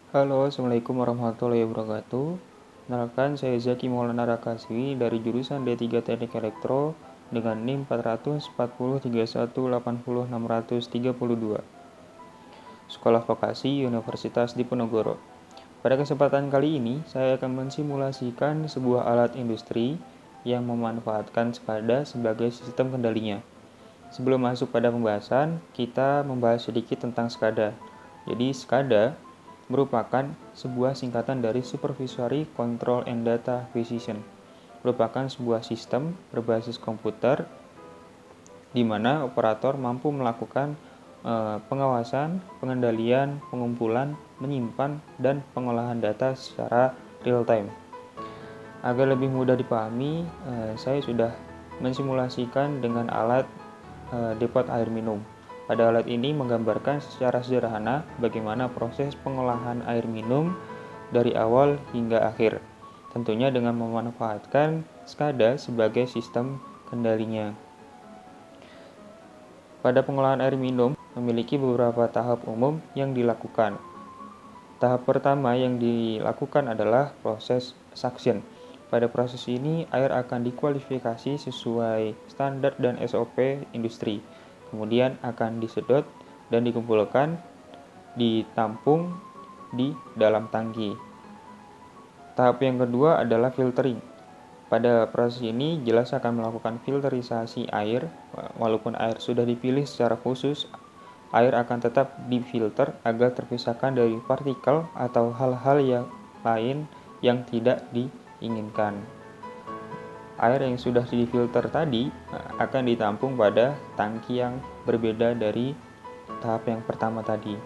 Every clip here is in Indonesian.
Halo, Assalamualaikum warahmatullahi wabarakatuh. Kenalkan, saya Zaki Maulana Rakaswi dari jurusan D3 Teknik Elektro dengan NIM 44031806032. Sekolah Vokasi Universitas Diponegoro. Pada kesempatan kali ini, saya akan mensimulasikan sebuah alat industri yang memanfaatkan SCADA sebagai sistem kendalinya. Sebelum masuk pada pembahasan, kita membahas sedikit tentang SCADA. Jadi, SCADA merupakan sebuah singkatan dari Supervisory Control and Data Acquisition. Merupakan sebuah sistem berbasis komputer di mana operator mampu melakukan pengawasan, pengendalian, pengumpulan, menyimpan, dan pengolahan data secara real time. Agar lebih mudah dipahami, saya sudah mensimulasikan dengan alat depot air minum. Pada alat ini menggambarkan secara sederhana bagaimana proses pengolahan air minum dari awal hingga akhir. Tentunya dengan memanfaatkan SCADA sebagai sistem kendalinya. Pada pengolahan air minum memiliki beberapa tahap umum yang dilakukan. Tahap pertama yang dilakukan adalah proses suction. Pada proses ini, air akan dikualifikasi sesuai standar dan SOP industri. Kemudian akan disedot dan dikumpulkan, ditampung di dalam tangki. Tahap yang kedua adalah filtering. Pada proses ini jelas akan melakukan filterisasi air. Walaupun air sudah dipilih secara khusus, air akan tetap difilter agar terpisahkan dari partikel atau hal-hal yang lain yang tidak diinginkan. Air yang sudah difilter tadi akan ditampung pada tangki yang berbeda dari tahap yang pertama tadi.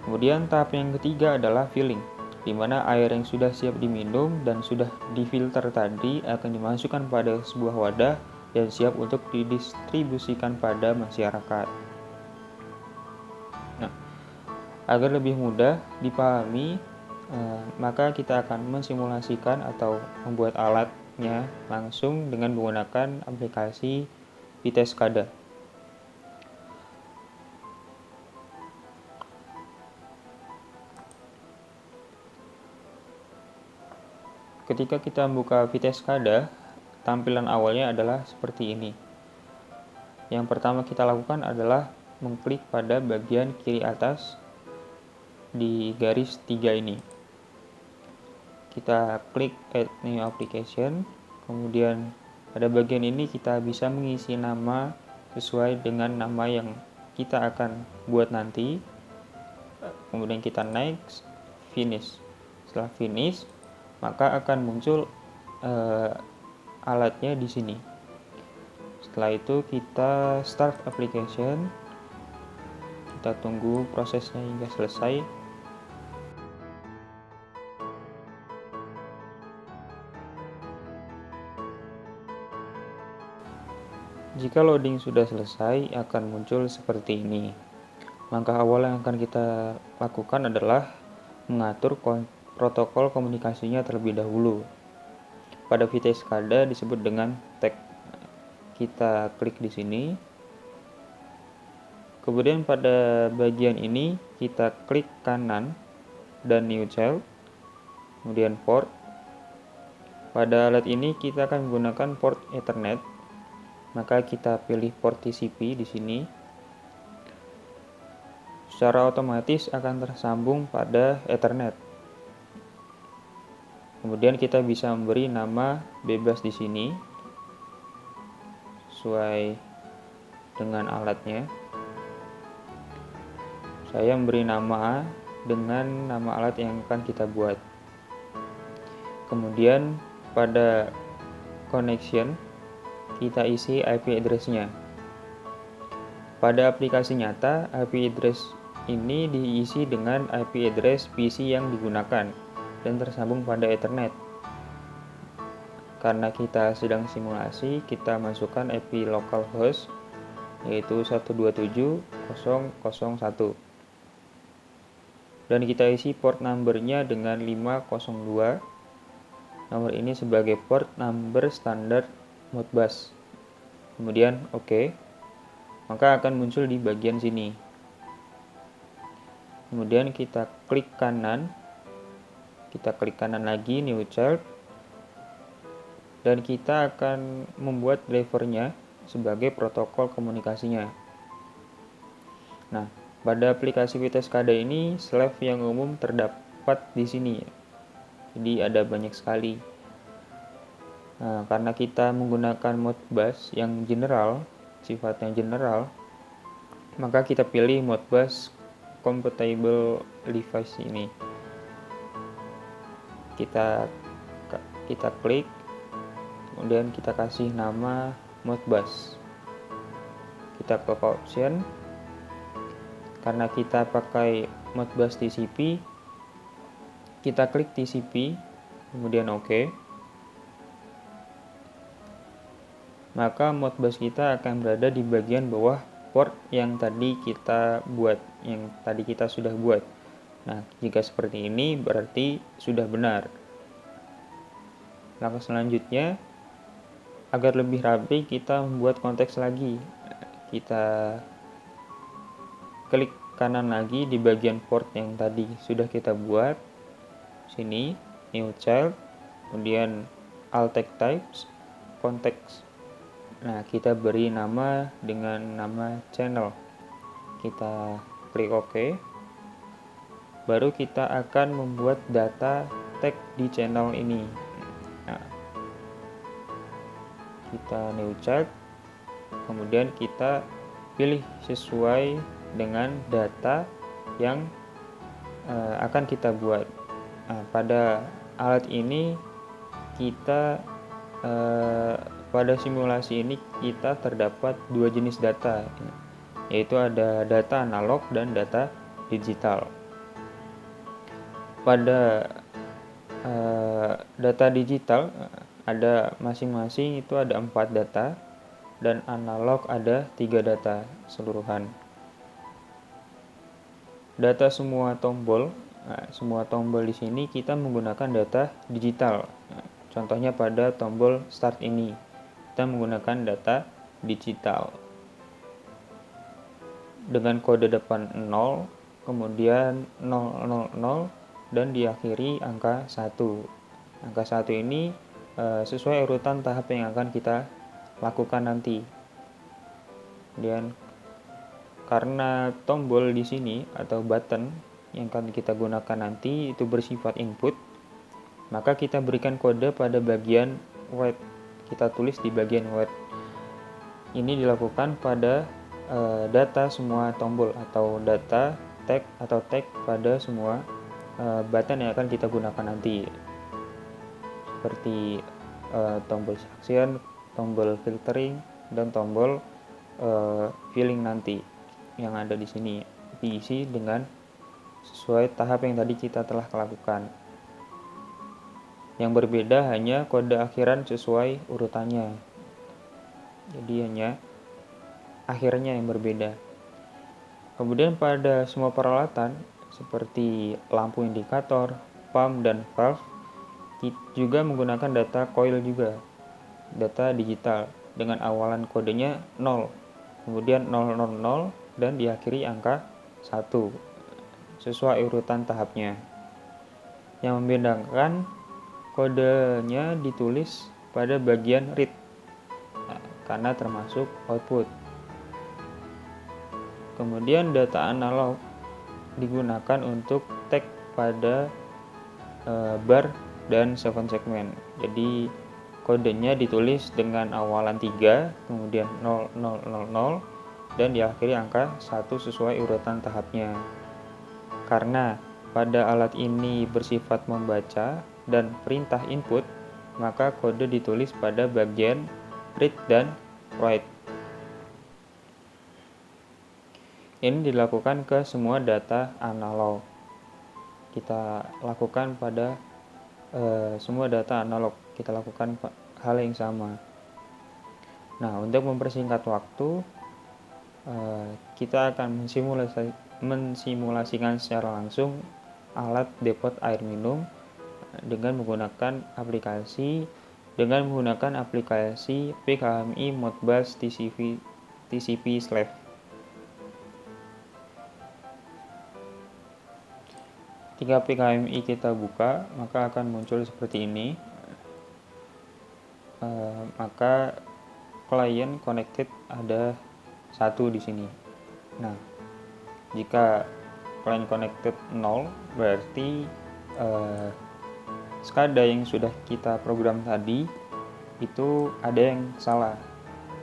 Kemudian tahap yang ketiga adalah filling, di mana air yang sudah siap diminum dan sudah difilter tadi akan dimasukkan pada sebuah wadah dan siap untuk didistribusikan pada masyarakat. Nah, agar lebih mudah dipahami, maka kita akan mensimulasikan atau membuat alatnya langsung dengan menggunakan aplikasi Vites SCADA. Ketika kita membuka Vites SCADA, tampilan awalnya adalah seperti ini. Yang pertama kita lakukan adalah mengklik pada bagian kiri atas di garis 3 ini. Kita klik Add New Application, kemudian pada bagian ini kita bisa mengisi nama sesuai dengan nama yang kita akan buat nanti. Kemudian kita next, finish. Setelah finish, maka akan muncul alatnya di sini. Setelah itu kita start application. Kita tunggu prosesnya hingga selesai. Jika loading sudah selesai, akan muncul seperti ini. Langkah awal yang akan kita lakukan adalah mengatur protokol komunikasinya terlebih dahulu. Pada Vites SCADA disebut dengan tag. Kita klik di sini. Kemudian pada bagian ini kita klik kanan dan New Child. Kemudian port. Pada alat ini kita akan menggunakan port Ethernet. Maka kita pilih port TCP di sini. Secara otomatis akan tersambung pada Ethernet. Kemudian kita bisa memberi nama bebas di sini sesuai dengan alatnya. Saya memberi nama dengan nama alat yang akan kita buat. Kemudian pada connection kita isi IP address-nya. Pada aplikasi nyata, IP address ini diisi dengan IP address PC yang digunakan dan tersambung pada Ethernet. Karena kita sedang simulasi, kita masukkan IP localhost yaitu 127.0.0.1 dan kita isi port number-nya dengan 502. Nomor ini sebagai port number standar Modbus. Kemudian OK, maka akan muncul di bagian sini. kemudian kita klik kanan lagi new child, dan kita akan membuat drivernya sebagai protokol komunikasinya. Nah, pada aplikasi Witeskada ini slave yang umum terdapat di sini. Jadi ada banyak sekali. Nah, karena kita menggunakan Modbus yang general, sifatnya general, maka kita pilih Modbus compatible device ini. Kita klik, kemudian kita kasih nama Modbus. Kita ke option. Karena kita pakai Modbus TCP, kita klik TCP, kemudian OK. Maka Modbus kita akan berada di bagian bawah port yang tadi kita sudah buat. Nah, jika seperti ini berarti sudah benar. Langkah selanjutnya, agar lebih rapi, kita membuat konteks lagi. Kita klik kanan lagi di bagian port yang tadi sudah kita buat. Sini, new child, kemudian alt text types, konteks. Nah, kita beri nama dengan nama channel. Kita klik OK. Baru kita akan membuat data tag di channel ini. Nah, kita new child, kemudian kita pilih sesuai dengan data yang akan kita buat. Nah, pada alat ini pada simulasi ini kita terdapat dua jenis data, yaitu ada data analog dan data digital. Pada data digital ada masing-masing itu ada 4 data, dan analog ada 3 data keseluruhan. Data semua tombol di sini kita menggunakan data digital. Contohnya pada tombol start ini, kita menggunakan data digital dengan kode depan 0, kemudian 000, dan diakhiri angka 1. Angka 1 ini sesuai urutan tahap yang akan kita lakukan nanti. Kemudian karena tombol di sini atau button yang akan kita gunakan nanti itu bersifat input, maka kita berikan kode pada bagian wait. Kita tulis di bagian wait. Ini dilakukan pada data semua tombol atau data tag pada semua button yang akan kita gunakan nanti. Seperti tombol suction, tombol filtering, dan tombol filling nanti yang ada di sini diisi dengan sesuai tahap yang tadi kita telah lakukan. Yang berbeda hanya kode akhiran sesuai urutannya. Jadi hanya akhirnya yang berbeda. Kemudian pada semua peralatan seperti lampu indikator, pump, dan valve juga menggunakan data coil juga, data digital dengan awalan kodenya 0, kemudian 000, dan diakhiri angka 1 sesuai urutan tahapnya. Yang membedakan, kodenya ditulis pada bagian read karena termasuk output. Kemudian data analog digunakan untuk tag pada bar dan 7 segmen. Jadi kodenya ditulis dengan awalan 3, kemudian 0000, dan diakhiri angka 1 sesuai urutan tahapnya. Karena pada alat ini bersifat membaca dan perintah input, maka kode ditulis pada bagian read dan write. Ini dilakukan ke semua data analog. Kita lakukan pada semua data analog, kita lakukan hal yang sama. Nah, untuk mempersingkat waktu, kita akan mensimulasikan secara langsung alat depot air minum dengan menggunakan aplikasi PKMI Modbus TCP Slave. Ketika PKMI kita buka, maka akan muncul seperti ini. Maka client connected ada 1 di sini. Nah, jika client connected 0, berarti SCADA yang sudah kita program tadi itu ada yang salah.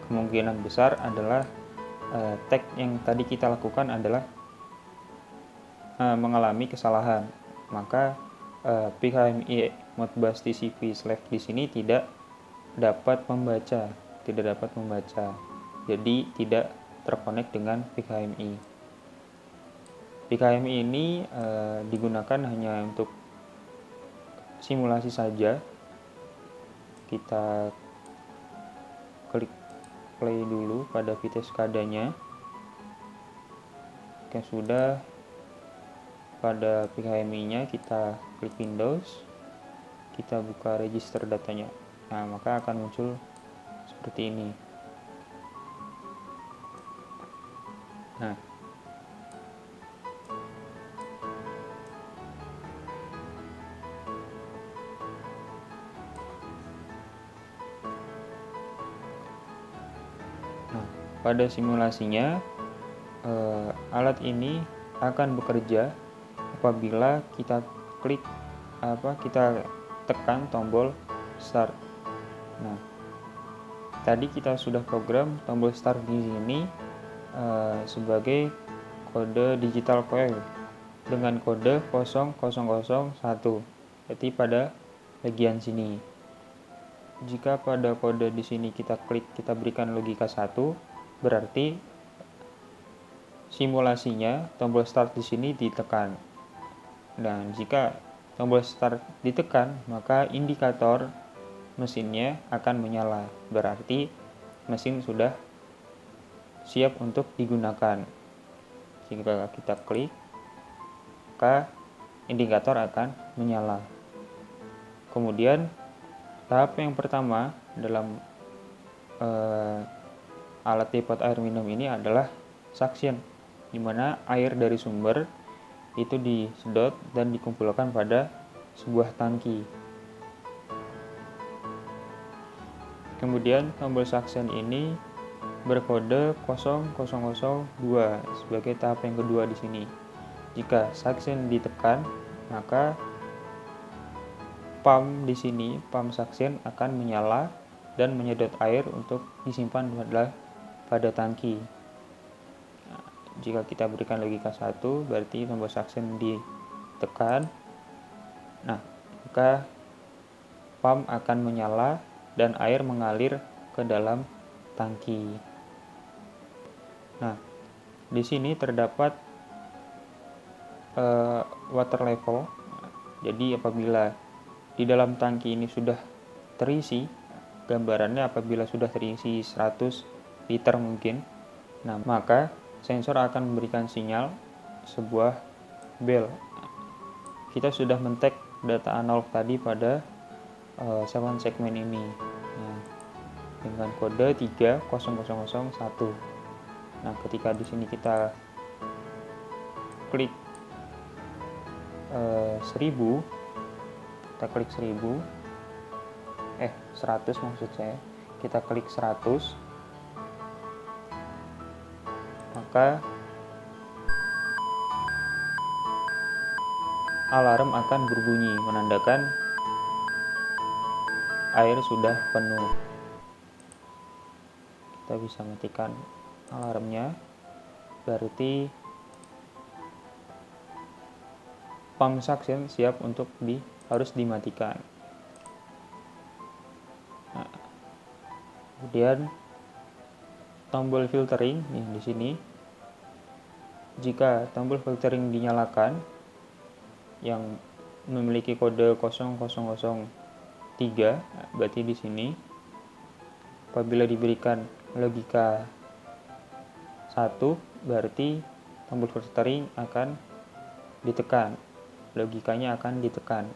Kemungkinan besar adalah tag yang tadi kita lakukan adalah mengalami kesalahan. Maka PKMI Modbus TCP/ di sini tidak dapat membaca, jadi tidak terkonek dengan PKMI. PKMI ini digunakan hanya untuk simulasi saja. Kita klik play dulu pada VTEX SCADA-nya. Jika sudah pada PKMI-nya, kita klik Windows, kita buka register datanya. Nah, maka akan muncul seperti ini. Nah, pada simulasinya alat ini akan bekerja apabila kita tekan tombol start. Nah, tadi kita sudah program tombol start di sini sebagai kode digital coil dengan kode 0001. Berarti pada bagian sini. Jika pada kode di sini kita klik, kita berikan logika 1, berarti simulasinya tombol start di sini ditekan. Dan jika tombol start ditekan, maka indikator mesinnya akan menyala. Berarti mesin sudah siap untuk digunakan. Jika kita klik, maka indikator akan menyala. Kemudian tahap yang pertama dalam alat depot air minum ini adalah suction, di mana air dari sumber itu disedot dan dikumpulkan pada sebuah tangki. Kemudian tombol suction ini berkode 0002 sebagai tahap yang kedua di sini. Jika suction ditekan, maka pump di sini, pump suction akan menyala dan menyedot air untuk disimpan pada tangki. Nah, jika kita berikan logika 1, berarti tombol suction ditekan. Nah, maka pump akan menyala dan air mengalir ke dalam tangki. Nah, di sini terdapat water level. Jadi apabila di dalam tangki ini sudah terisi, gambarannya apabila sudah terisi 100 liter mungkin, nah maka sensor akan memberikan sinyal sebuah bel. Kita sudah men-tag data analog tadi pada 7 segmen ini. Nah, dengan kode 30001. Nah, ketika di sini kita klik 1000, kita klik 100 maksud saya, kita klik 100, maka alarm akan berbunyi menandakan air sudah penuh. Kita bisa matikan alarmnya, berarti pump suction siap untuk harus dimatikan. Nah, kemudian tombol filtering nih di sini. Jika tombol filtering dinyalakan yang memiliki kode 0003, berarti di sini apabila diberikan logika 1, berarti tombol filtering akan ditekan. Logikanya akan ditekan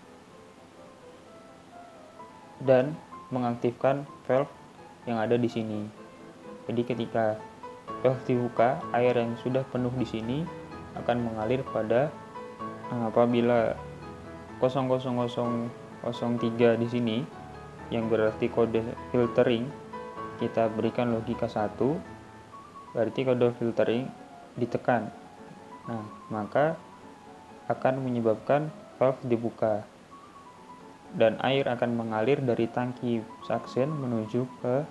dan mengaktifkan valve yang ada di sini. Jadi ketika valve dibuka, air yang sudah penuh di sini akan mengalir pada Apabila 00003 di sini yang berarti kode filtering, kita berikan logika 1, berarti kode filtering ditekan. Nah, maka akan menyebabkan valve dibuka dan air akan mengalir dari tangki suction menuju ke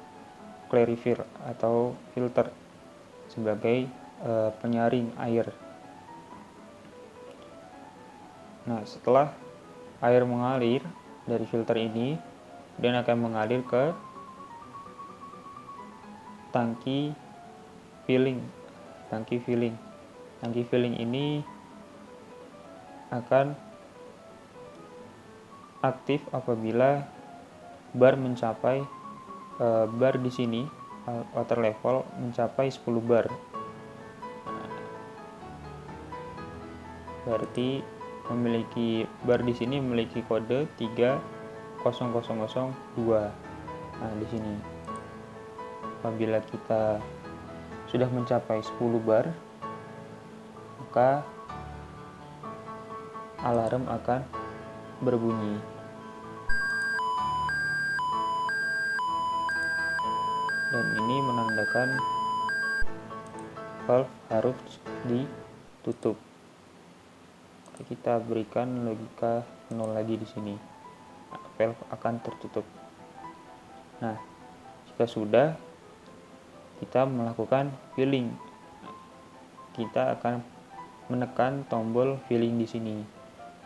clarifier atau filter sebagai penyaring air. Nah, setelah air mengalir dari filter ini dan akan mengalir ke tangki filling. Tangki filling ini akan aktif apabila bar mencapai bar di sini, water level mencapai 10 bar. Berarti bar di sini memiliki kode 30002. Nah, di sini apabila kita sudah mencapai 10 bar, maka alarm akan berbunyi. Dan ini menandakan valve harus ditutup. Kita berikan logika 0 lagi di sini. Valve akan tertutup. Nah, jika sudah, kita melakukan filling. Kita akan menekan tombol filling di sini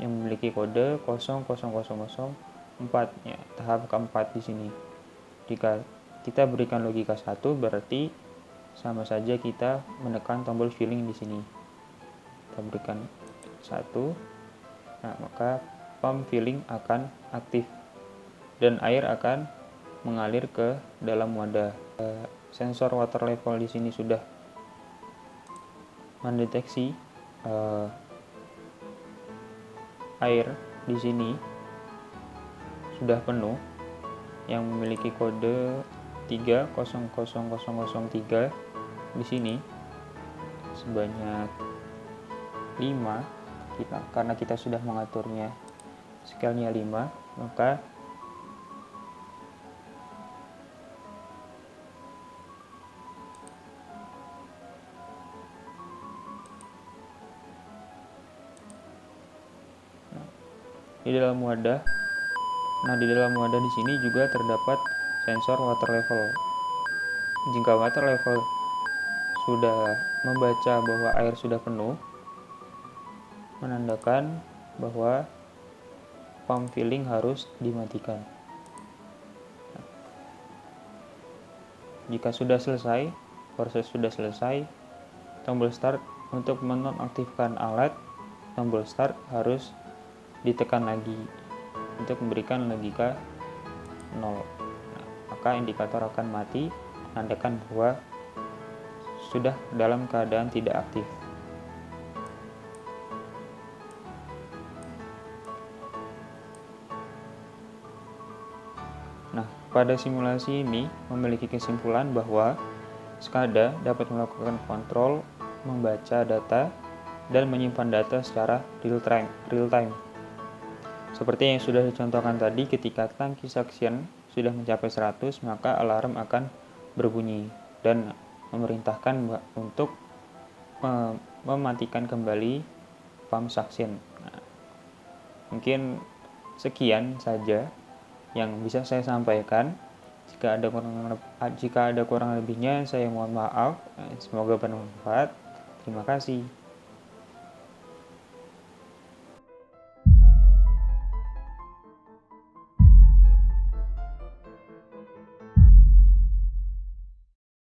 yang memiliki kode 00004, ya, tahap keempat di sini. Jika kita berikan logika 1, berarti sama saja kita menekan tombol filling di sini. Kita berikan 1. Nah, maka pump filling akan aktif dan air akan mengalir ke dalam wadah. Sensor water level di sini sudah mendeteksi air di sini sudah penuh yang memiliki kode 30003 di sini sebanyak 5. Karena kita sudah mengaturnya scale-nya 5, maka di dalam wadah. Nah, di dalam wadah di sini juga terdapat sensor water level. Jika water level sudah membaca bahwa air sudah penuh, menandakan bahwa pump filling harus dimatikan. Jika sudah selesai, proses sudah selesai, tombol start untuk menonaktifkan alat, tombol start harus ditekan lagi untuk memberikan logika 0. Maka indikator akan mati, menandakan bahwa sudah dalam keadaan tidak aktif. Nah, pada simulasi ini memiliki kesimpulan bahwa SCADA dapat melakukan kontrol, membaca data, dan menyimpan data secara real time. Seperti yang sudah dicontohkan tadi, ketika tangki suction sudah mencapai 100, maka alarm akan berbunyi dan memerintahkan untuk mematikan kembali pump suction. Nah, mungkin sekian saja yang bisa saya sampaikan. Jika ada kurang lebihnya, saya mohon maaf. Semoga bermanfaat. Terima kasih.